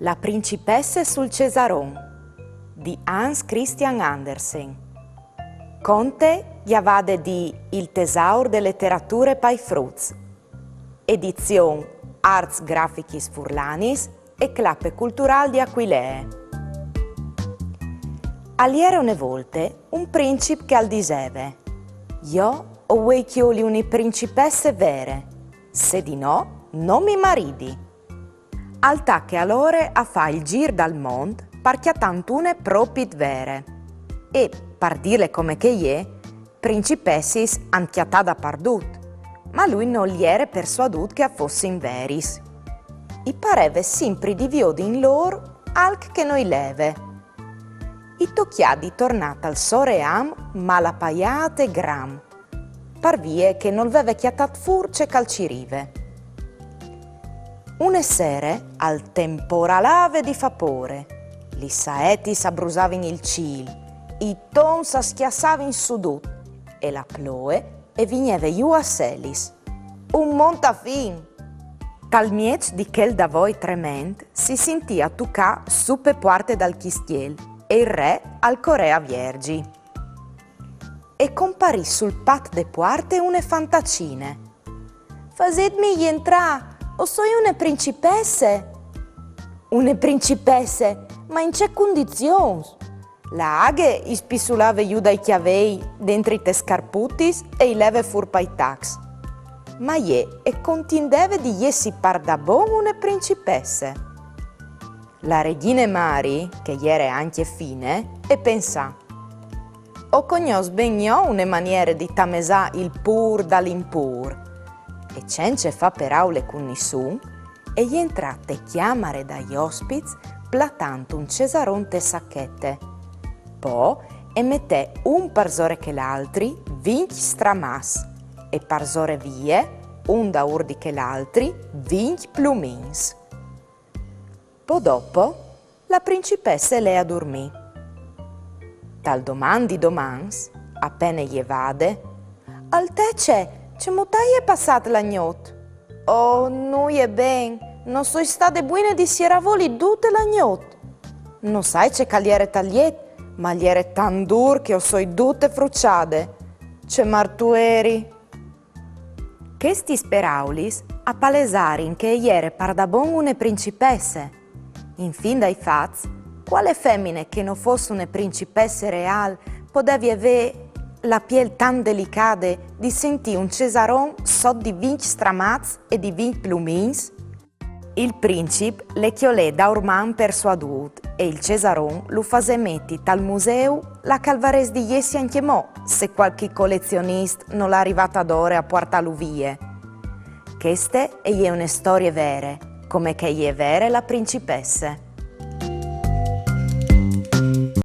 La principessa sul Cesaron di Hans Christian Andersen. Conte Javade di Il Tesaur de Letterature Pai Fruits. Edizione Arts Graficis Furlanis e Clappe Cultural di Aquilee. Aliera une volte un principe che al diseve: io ho vuoi chioli uni principesse vere, se di no, non mi maridi. Alta che allora a fa il gir dal mondo parchia tantune propit vere. E, per dirle come che è, principessis anchiatada pardut, ma lui non gli era persuadut che fosse in veris. I pareve sempre di viodi in loro alc che noi leve. I tocchiadi tornata al soream malapaiate gram, par vie che non veve chiatat furce calcirive. Une sere, al temporalave di vapore, li saeti s'abrusavano il cil, i ton s'aschiassavano sudut, e la ploe e vigneve giù a selis. Un montafin! Tal miec di chel da voi trement si sentia tuccà suppe puarte dal chistiel e il re al Corea Viergi. E comparì sul pat de puarte une fantacine. «Fasetmi entrà! O sono une principesse?» «Une principesse? Ma in che condizioni?» La aghe ispisulave giù dai chiavei dentro i te scarputis e i leve furpai tax. Ma ie e contindeve di jessi par da bon une principesse. La regina Mari, che iere anche fine, e pensà: «O cognos ben io une maniere di tamesà il pur dall'impur». E cence fa per aule con nessun, e gli entrate chiamare dagli ospiz platanto un cesaronte sacchette. Po e mette un parsore che l'altri vinc stramas, e parsore vie, un da urdi che l'altri vinc plumins. Po dopo, la principessa le addormì. Dal domans, appena gli evade: «Altece, c'è mutai è passat la gnot?» «Oh, noi è ben, non so state buone di sieravoli tutte la gnot. Non sai c'è cagliere tagliet, ma gli era tan dur che ho soi tutte frucciade. C'è martueri». Questi speraulis appalesarin che iere par da bon une principesse. In fin dai fats, quale femmine che non fosse une principesse real potevi avere la piel tan delicade di sentì un cesaron so di vinc stramaz e di vinc plumins? Il principe le chiolè da orman persuadut e il cesaron lo fase metti tal museu la calvares di jessi anche mo, se qualche collezionista non l'ha arrivata d'ore a portarlo via. Queste è une storie vere, come che è vera la principesse.